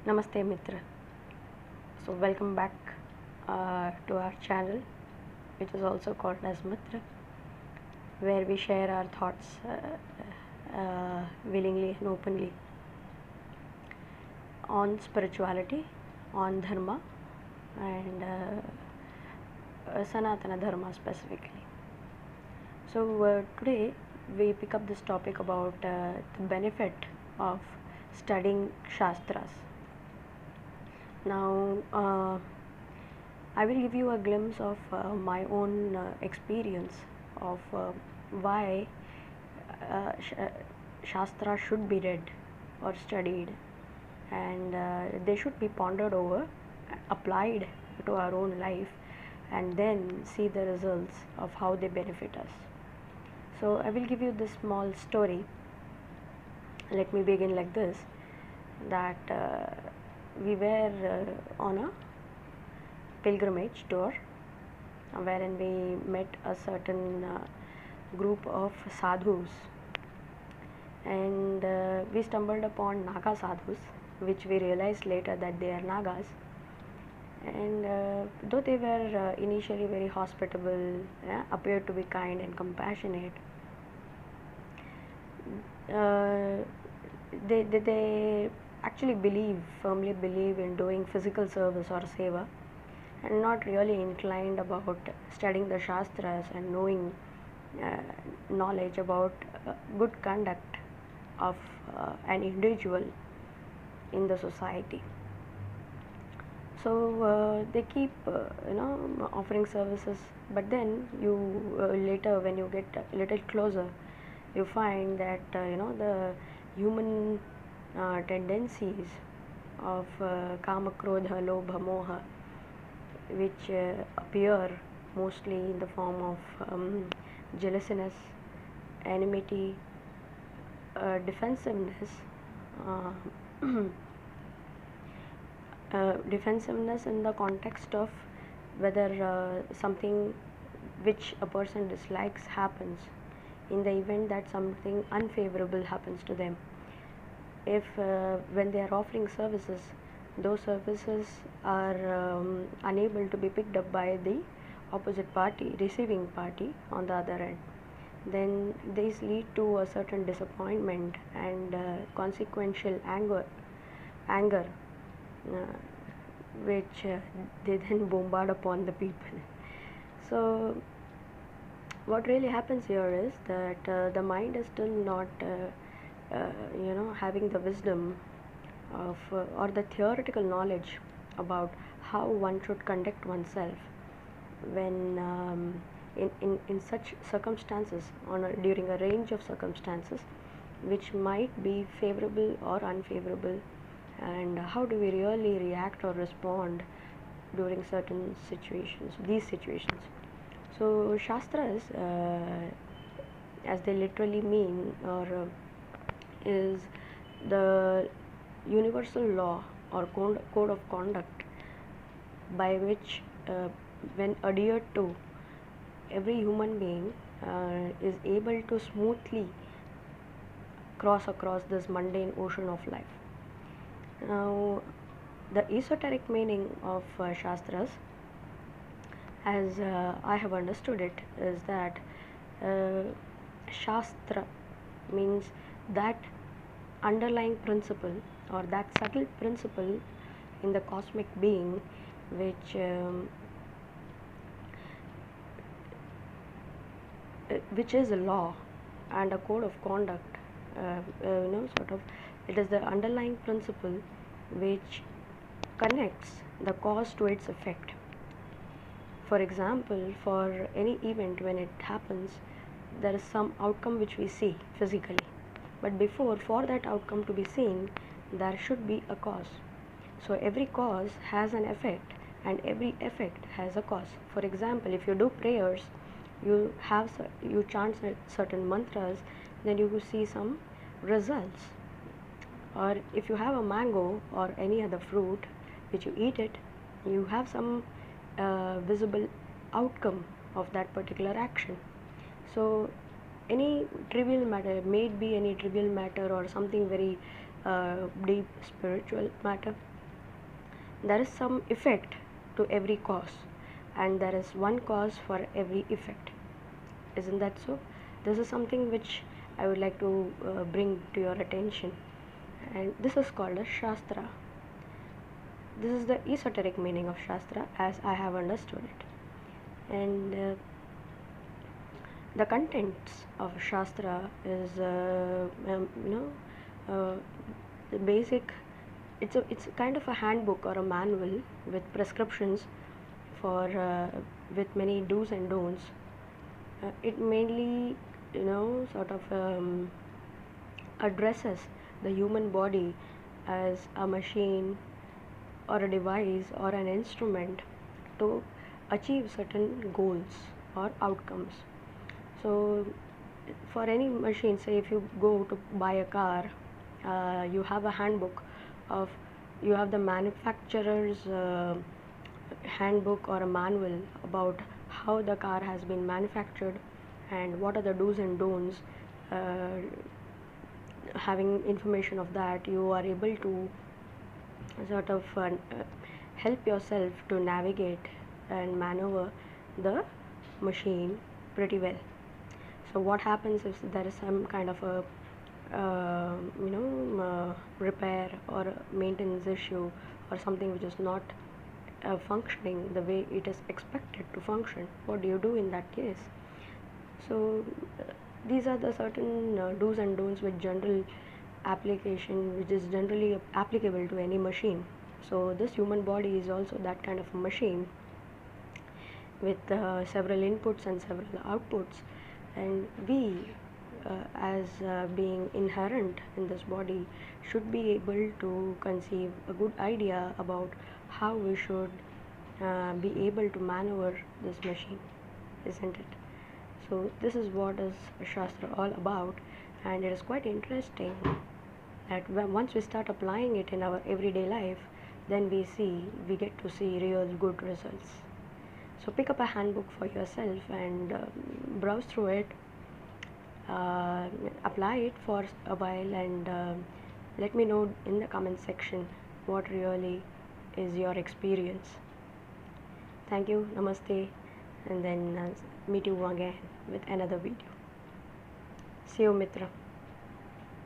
Namaste Mitra. So welcome back to our channel, which is also called as Mitra, where we share our thoughts willingly and openly on spirituality, on Dharma, and Sanatana Dharma specifically. So today we pick up this topic about the benefit of studying Shastras. Now, I will give you a glimpse of my own experience of why Shastra should be read or studied, and they should be pondered over, applied to our own life, and then see the results of how they benefit us. So, I will give you this small story. Let me begin like this, that we were on a pilgrimage tour wherein we met a certain group of sadhus, and we stumbled upon Naga sadhus, which we realized later that they are Nagas. And though they were initially very hospitable, appeared to be kind and compassionate, they actually firmly believe in doing physical service or seva, and not really inclined about studying the Shastras and knowing knowledge about good conduct of an individual in the society. So they keep offering services, but then you later, when you get a little closer, you find that the human tendencies of kama, krodha, lobha, moha, which appear mostly in the form of jealousness, enmity, defensiveness, defensiveness in the context of whether something which a person dislikes happens, in the event that something unfavorable happens to them. If when they are offering services, those services are unable to be picked up by the opposite party, receiving party on the other end, then these lead to a certain disappointment and consequential anger, which they then bombard upon the people. So what really happens here is that the mind is still not having the wisdom of or the theoretical knowledge about how one should conduct oneself when in such circumstances, during a range of circumstances which might be favorable or unfavorable, and how do we really react or respond during certain these situations. So Shastras, as they literally mean, or is the universal law or code of conduct by which, when adhered to, every human being is able to smoothly cross across this mundane ocean of life. Now, the esoteric meaning of Shastras, as I have understood it, is that Shastra means that underlying principle or that subtle principle in the cosmic being which is a law and a code of conduct. It is the underlying principle which connects the cause to its effect. For example, for any event, when it happens, there is some outcome which we see physically, but for that outcome to be seen, there should be a cause. So every cause has an effect, and every effect has a cause. For example, if you do prayers, you chant certain mantras, then you will see some results. Or if you have a mango or any other fruit which you eat it, you have some visible outcome of that particular action. So any trivial matter, may it be any trivial matter or something very deep spiritual matter, there is some effect to every cause, and there is one cause for every effect. Isn't that so? This is something which I would like to bring to your attention, and this is called a Shastra. This is the esoteric meaning of Shastra as I have understood it. And the contents of Shastra is, the basic. It's kind of a handbook or a manual with prescriptions for with many do's and don'ts. It mainly, sort of addresses the human body as a machine or a device or an instrument to achieve certain goals or outcomes. So, for any machine, say if you go to buy a car, you have a handbook of, you have the manufacturer's handbook or a manual about how the car has been manufactured and what are the do's and don'ts. Having information of that, you are able to sort of help yourself to navigate and maneuver the machine pretty well. So what happens if there is some kind of a repair or a maintenance issue or something which is not functioning the way it is expected to function? What do you do in that case? So these are the certain do's and don'ts with general application, which is generally applicable to any machine. So this human body is also that kind of a machine with several inputs and several outputs, and we as being inherent in this body should be able to conceive a good idea about how we should be able to maneuver this machine, isn't it? So this is what is Shastra all about, and it is quite interesting that once we start applying it in our everyday life, then we get to see real good results. So pick up a handbook for yourself and browse through it, apply it for a while, and let me know in the comment section what really is your experience. Thank you, namaste, and then meet you again with another video. See you, Mitra.